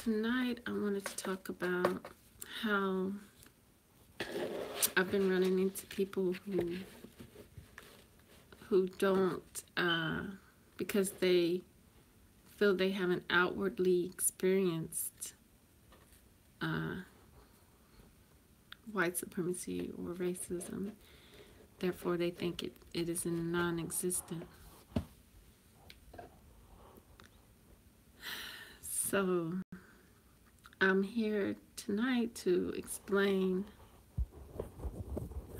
Tonight I wanted to talk about how I've been running into people who don't, because they feel they haven't outwardly experienced white supremacy or racism. Therefore, they think it is non-existent. So I'm here tonight to explain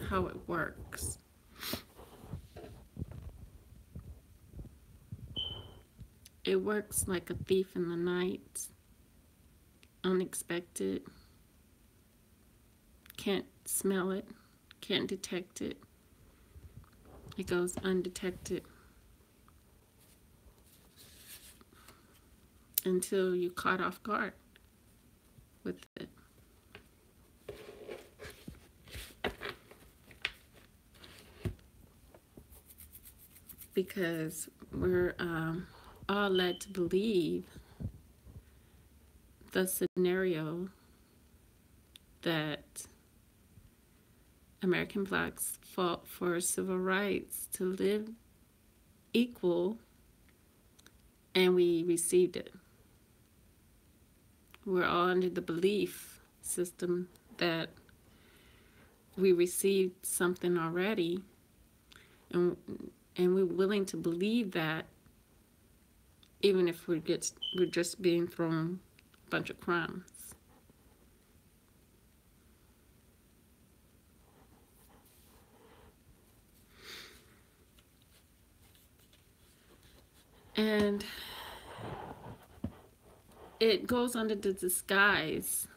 how it works. It works like a thief in the night, unexpected, can't smell it, can't detect it. It goes undetected until you caught off guard with it. Because we're all led to believe the scenario that American blacks fought for civil rights to live equal, and we received it. We're all under the belief system that we received something already, and we're willing to believe that, even if we're just being thrown a bunch of crumbs. And it goes under the disguise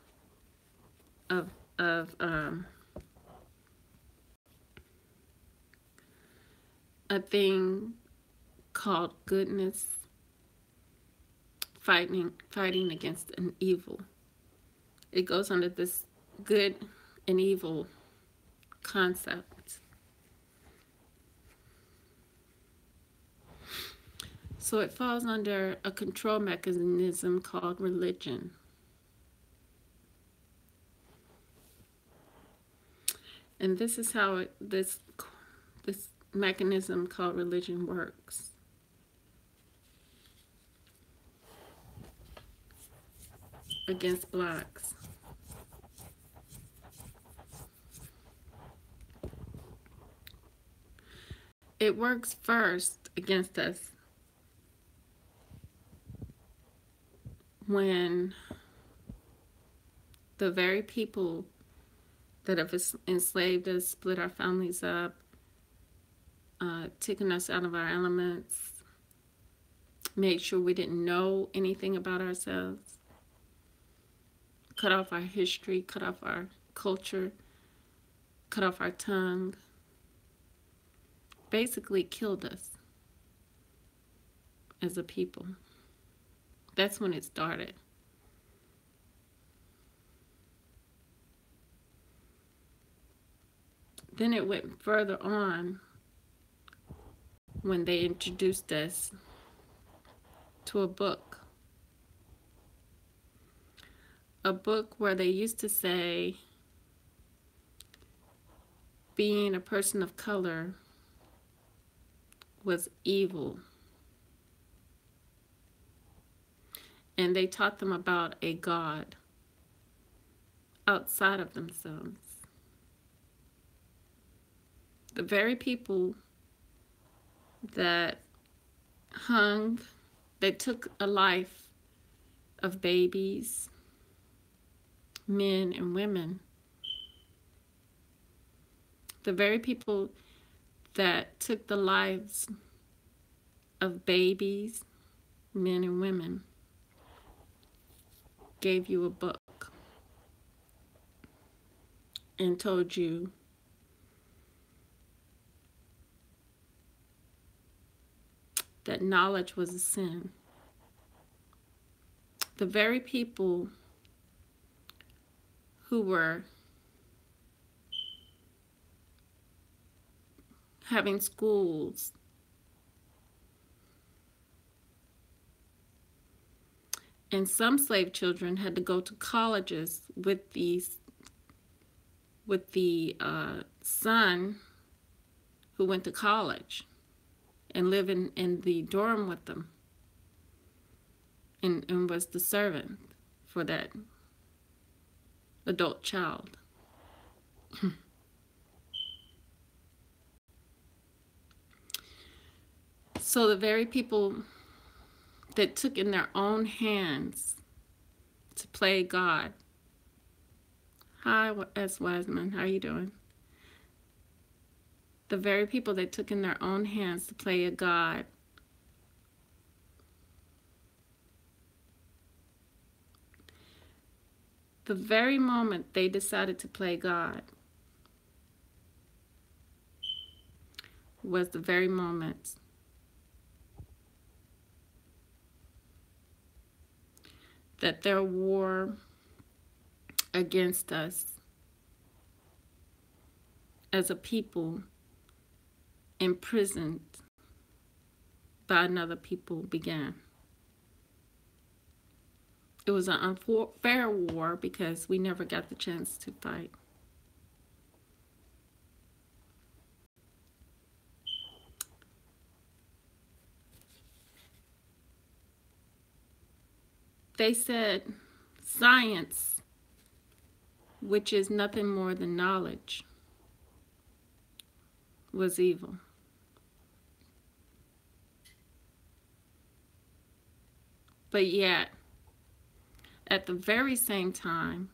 of a thing called goodness, fighting against an evil. It goes under this good and evil concept. So it falls under a control mechanism called religion. And this is how this mechanism called religion works. Against blacks. It works first against us when the very people that have enslaved us, split our families up, taken us out of our elements, made sure we didn't know anything about ourselves, cut off our history, cut off our culture, cut off our tongue, basically killed us as a people. That's when it started. Then it went further on when they introduced us to a book. A book where they used to say being a person of color was evil. And they taught them about a God outside of themselves. The very people that took a life of babies, men and women, the very people that took the lives of babies, men and women, gave you a book and told you that knowledge was a sin. The very people who were having schools And some slave children had to go to colleges with the son who went to college and live in the dorm with them, and was the servant for that adult child. So the very people that took in their own hands to play God. Hi, S. Wiseman, how are you doing? The very people that took in their own hands to play a God the very moment they decided to play God was the very moment that their war against us as a people imprisoned by another people began. It was an unfair war because we never got the chance to fight. They said science, which is nothing more than knowledge, was evil. But yet, at the very same time,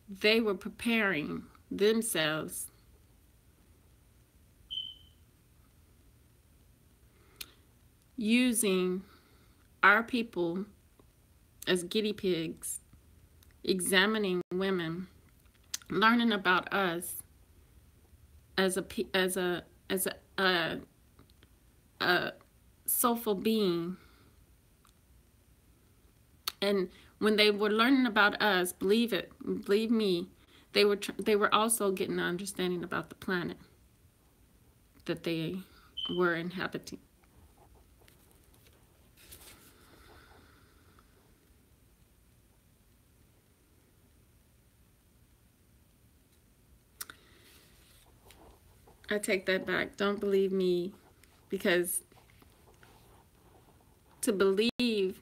they were preparing themselves using our people as guinea pigs, examining women, learning about us as a soulful being. And when they were learning about us, believe me, they were also getting an understanding about the planet that they were inhabiting. I take that back. Don't believe me, because to believe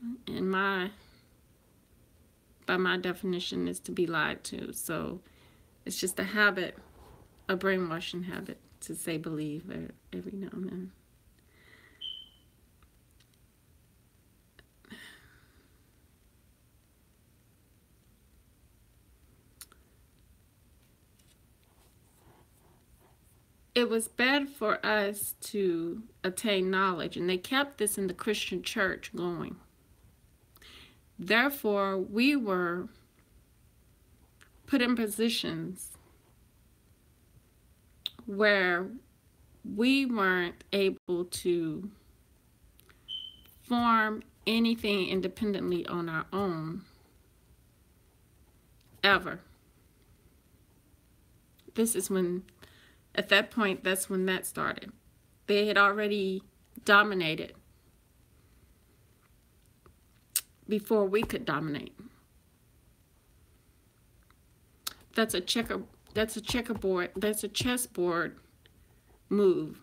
by my definition is to be lied to. So it's just a habit, a brainwashing habit, to say believe every now and then. It was bad for us to attain knowledge, and they kept this in the Christian church going. Therefore, we were put in positions where we weren't able to form anything independently on our own, ever. This is when, at that point, that's when that started. They had already dominated before we could dominate. That's a chessboard move.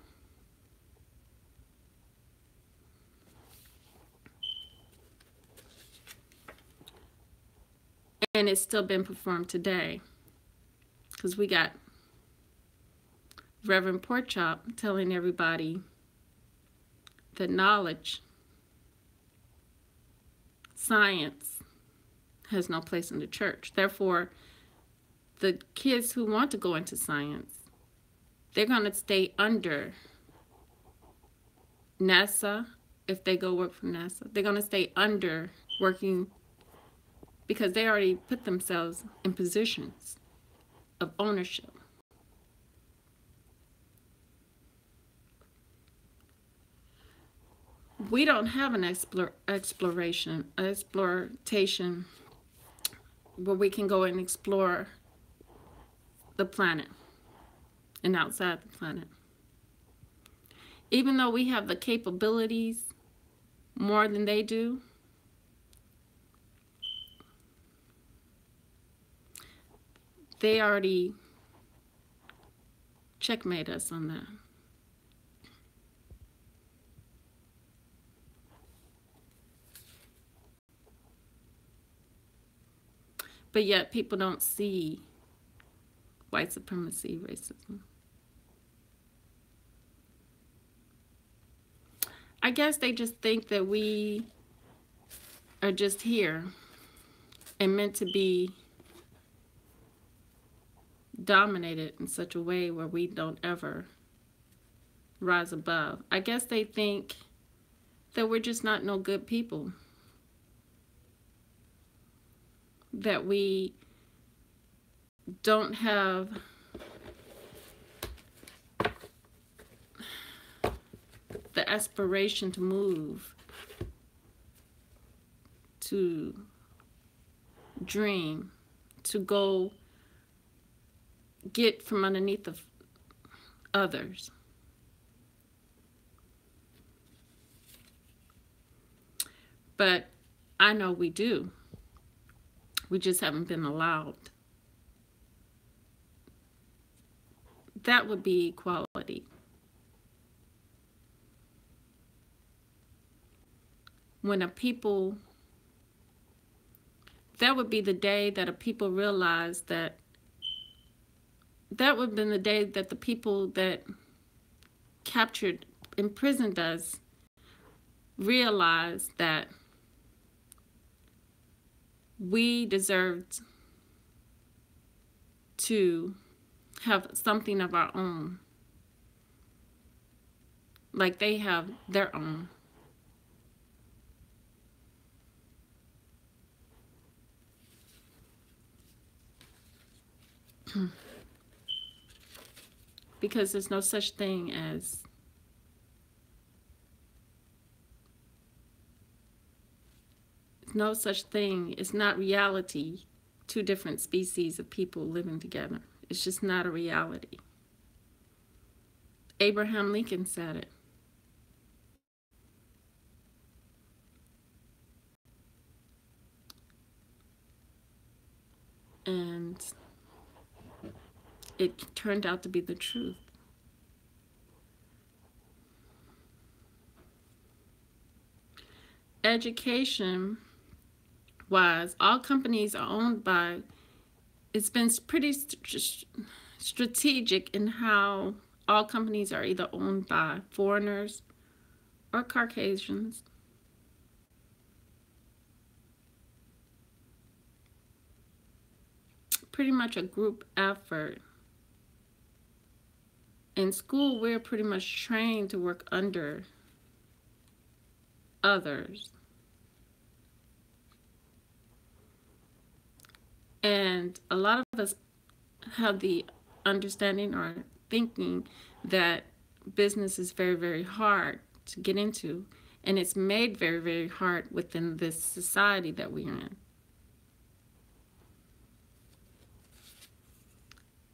And it's still been performed today, because we got Reverend Porkchop telling everybody that knowledge, science, has no place in the church. Therefore, the kids who want to go into science, they're going to stay under NASA. If they go work for NASA, they're going to stay under working, because they already put themselves in positions of ownership. We don't have an exploitation where we can go and explore the planet and outside the planet. Even though we have the capabilities, more than they do, they already checkmate us on that. But yet people don't see white supremacy, racism. I guess they just think that we are just here and meant to be dominated in such a way where we don't ever rise above. I guess they think that we're just not no good people, that we don't have the aspiration to move, to dream, to go get from underneath of others. But I know we do. We just haven't been allowed. That would be equality. When a people, that would be the day that a people realize that would have been the day that the people that captured, imprisoned us, realized that we deserved to have something of our own, like they have their own. Because there's no such thing as it's not reality, two different species of people living together. It's just not a reality. Abraham Lincoln said it. And it turned out to be the truth. Education wise, all companies are owned by, it's been pretty strategic in how all companies are either owned by foreigners or Caucasians. Pretty much a group effort. In school, we're pretty much trained to work under others. And a lot of us have the understanding or thinking that business is very, very hard to get into. And it's made very, very hard within this society that we're in.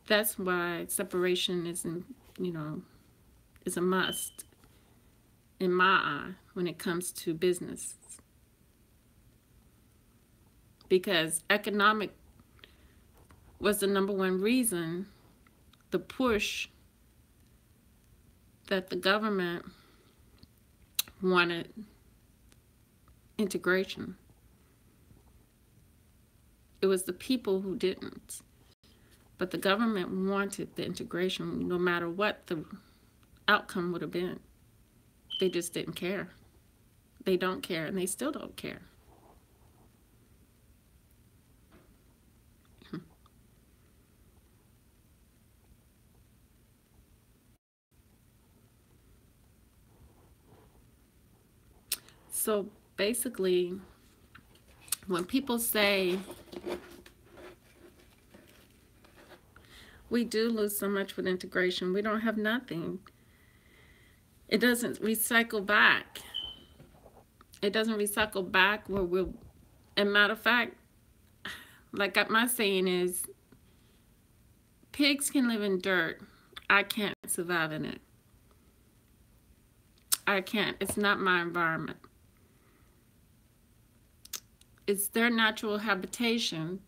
That's why separation isn't, is a must in my eye when it comes to business. Because economic was the number one reason, the push that the government wanted integration. It was the people who didn't. But the government wanted the integration no matter what the outcome would have been. They just didn't care. They don't care, and they still don't care. So basically, when people say we do lose so much with integration, we don't have nothing. It doesn't recycle back. It doesn't recycle back where we'll, and matter of fact, like my saying is, pigs can live in dirt. I can't survive in it. I can't. It's not my environment. It's their natural habitation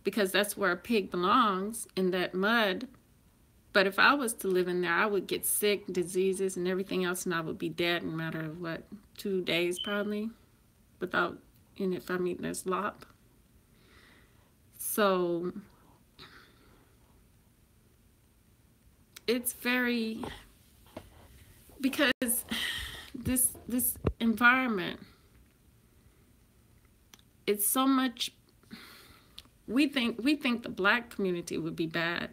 because that's where a pig belongs, in that mud. But if I was to live in there, I would get sick, diseases, and everything else, and I would be dead in a matter of, what, 2 days probably, without, and if I'm eating a slop. So it's very, because this environment, it's so much. We think the black community would be bad.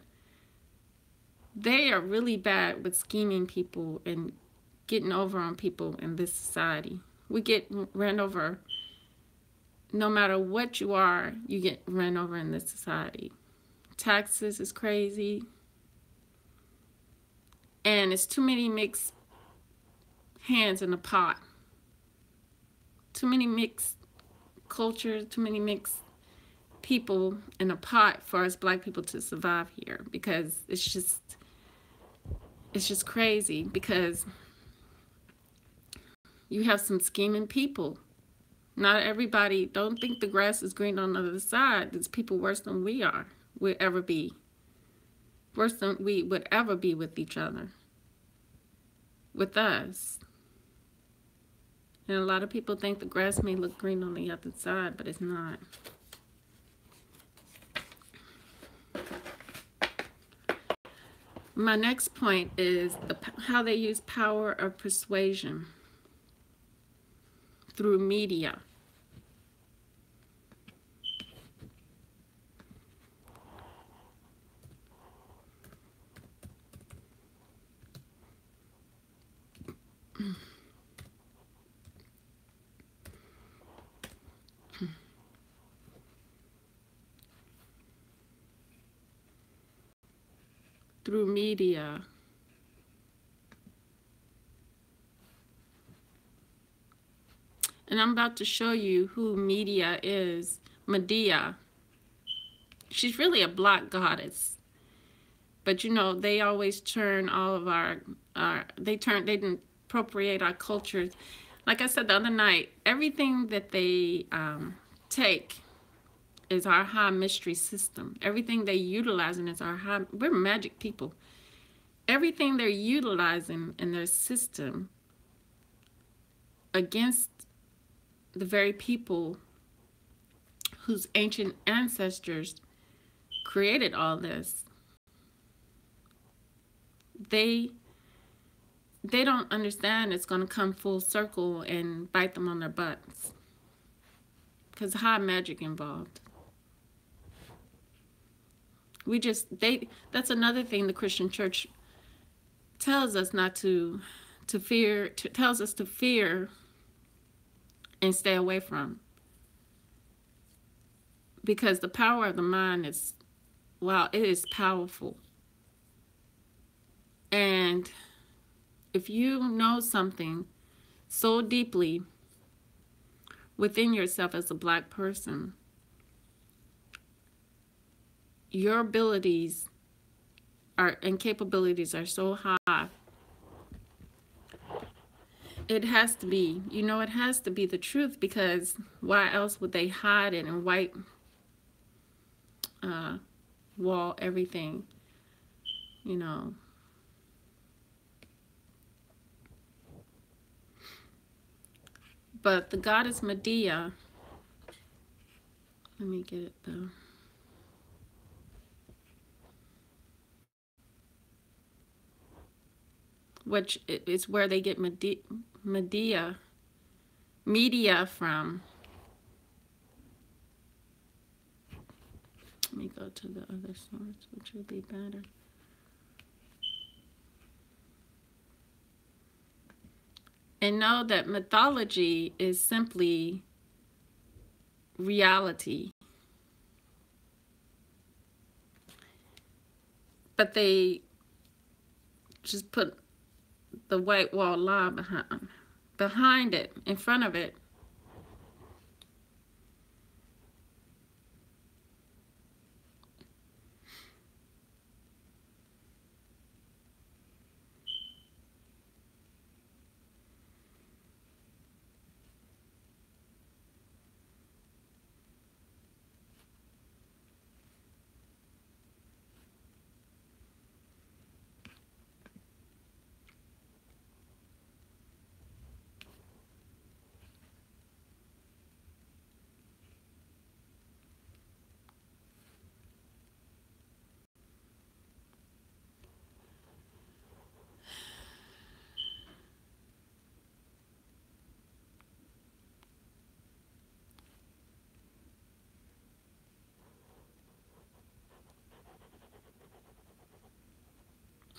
They are really bad with scheming people and getting over on people in this society. We get ran over. No matter what you are, you get ran over in this society. Taxes is crazy. And it's too many mixed hands in the pot. Too many mixed cultures, too many mixed people in a pot for us black people to survive here, because it's just crazy, because you have some scheming people. Not everybody, don't think the grass is green on the other side. There's people worse than we are, will ever be. Worse than we would ever be with each other. With us. And a lot of people think the grass may look green on the other side, but it's not. My next point is how they use power of persuasion through media. Through media. And I'm about to show you who Medea is. Medea. She's really a black goddess. But you know, they always turn all of they didn't appropriate our cultures. Like I said the other night, everything that they take is our high mystery system. Everything they're utilizing is we're magic people. Everything they're utilizing in their system against the very people whose ancient ancestors created all this. They don't understand it's going to come full circle and bite them on their butts. Because high magic involved. That's another thing the Christian church tells us not to fear, tells us to fear and stay away from. Because the power of the mind is, wow, it is powerful. And if you know something so deeply within yourself as a black person, your abilities and capabilities are so high. It has to be, it has to be the truth, because why else would they hide it and white wall everything, But the goddess Medea, let me get it though. Which is where they get media from. Let me go to the other source, which would be better. And know that mythology is simply reality. But they just put the white wall lie behind it, in front of it.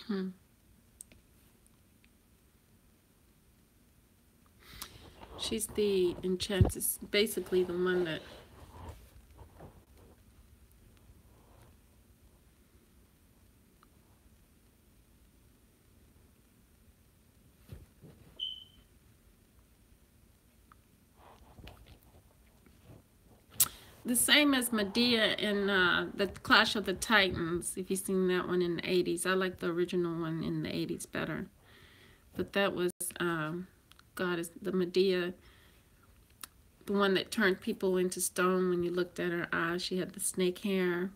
Hmm. She's the enchantress, basically the one that. The same as Medea in the Clash of the Titans. If you've seen that one in the 80s, I like the original one in the 80s better. But that was God is the Medea, the one that turned people into stone when you looked at her eyes. She had the snake hair.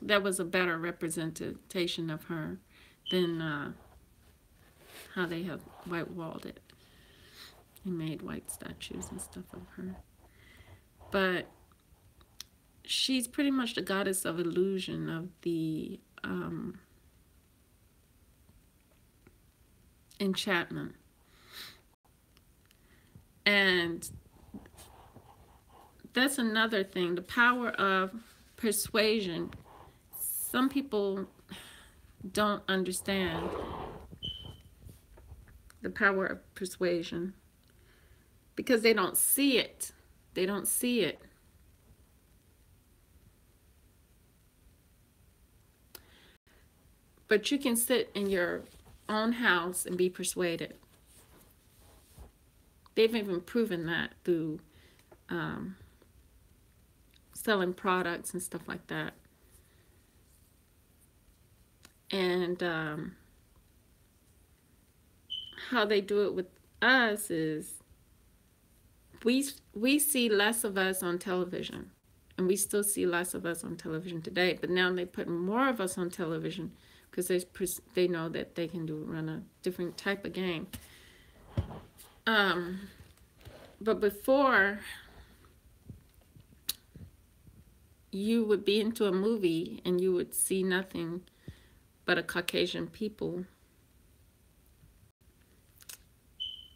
That was a better representation of her than how they have white walled it and made white statues and stuff of her. But she's pretty much the goddess of illusion, of the enchantment. And that's another thing, the power of persuasion. Some people don't understand the power of persuasion because they don't see it. They don't see it. But you can sit in your own house and be persuaded. They've even proven that through selling products and stuff like that. And how they do it with us is we see less of us on television, and we still see less of us on television today. But now they put more of us on television because they know that they can run a different type of game. But before, you would be into a movie and you would see nothing but a Caucasian people.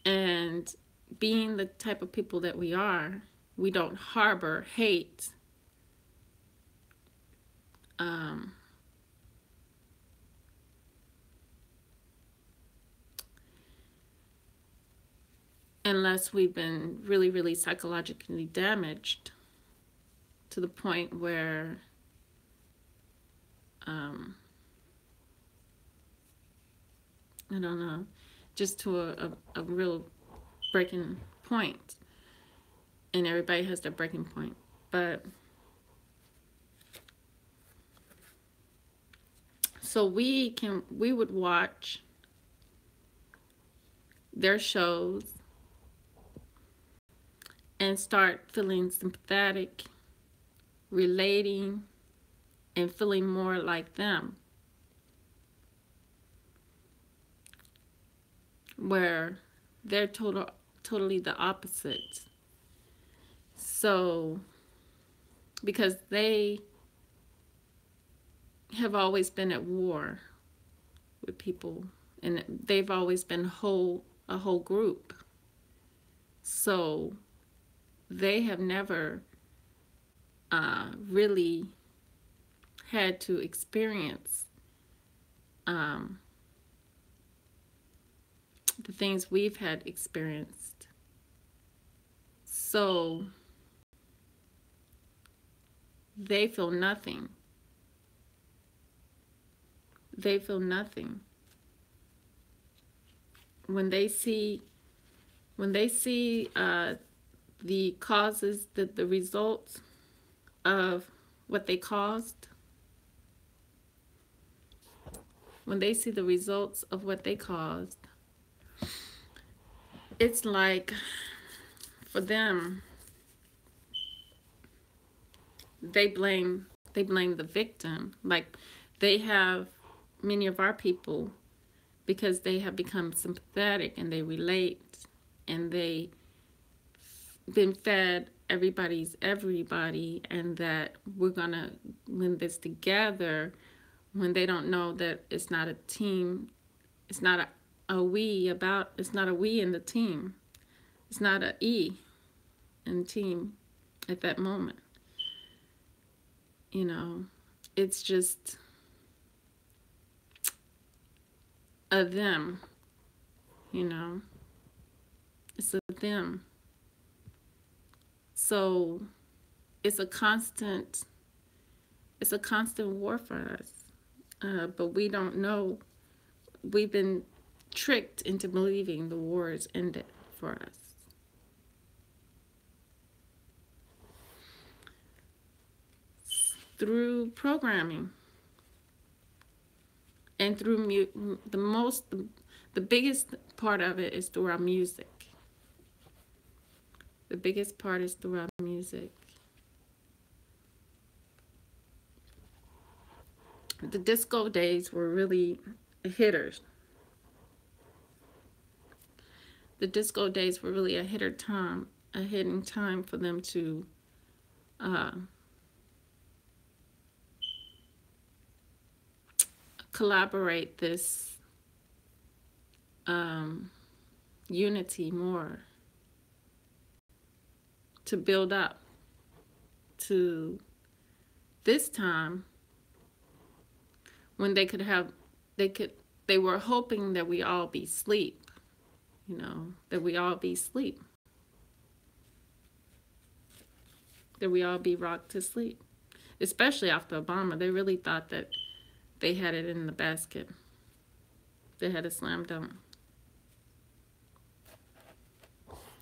And being the type of people that we are, we don't harbor hate. Unless we've been really, really psychologically damaged to the point where I don't know, just to a real breaking point. And everybody has their breaking point. But so we would watch their shows and start feeling sympathetic, relating, and feeling more like them. Where they're totally the opposite. So, because they have always been at war with people, and they've always been a whole group. So they have never really had to experience the things we've had experienced. So they feel nothing. They feel nothing. When they see the causes, the results of what they caused, when they see the results of what they caused, it's like for them, they blame the victim. Like they have many of our people, because they have become sympathetic and they relate and they been fed everybody, and that we're gonna win this together, when they don't know that it's not a team, it's not it's not a we in the team, it's not a E in team at that moment. You know, it's just a them, you know. It's a them. So it's a constant war for us. But we don't know. We've been tricked into believing the war is ended for us. Through programming and through the biggest part of it is through our music. The biggest part is through our music. The disco days were really hitters. The disco days were really a hitting time for them to collaborate this unity more, to build up to this time when they were hoping that we all be asleep, that we all be asleep, that we all be rocked to sleep, especially after Obama. They really thought that they had it in the basket. They had a slam dunk,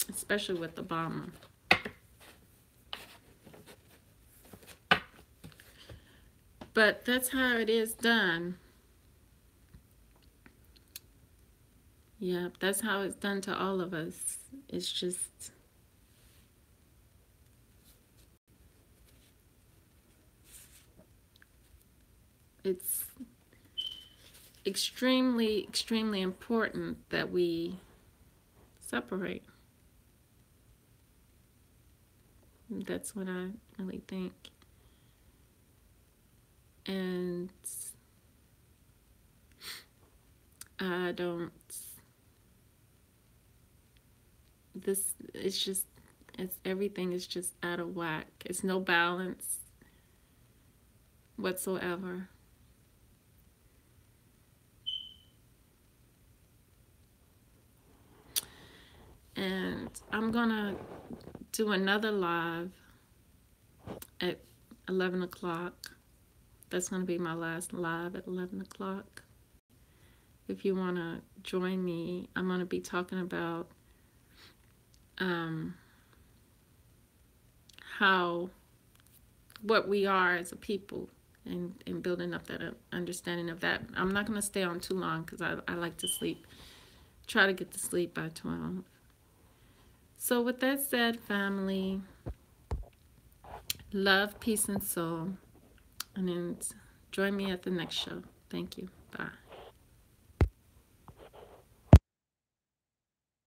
especially with Obama. But that's how it is done. Yeah, that's how it's done to all of us. It's just it's extremely, extremely important that we separate. That's what I really think. And I don't, everything is just out of whack. It's no balance whatsoever. And I'm gonna do another live at 11 o'clock. That's gonna be my last live at 11 o'clock. If you wanna join me, I'm gonna be talking about what we are as a people, and building up that understanding of that. I'm not gonna stay on too long because I like to sleep. Try to get to sleep by 12. So with that said, family, love, peace, and soul. And then join me at the next show. Thank you. Bye.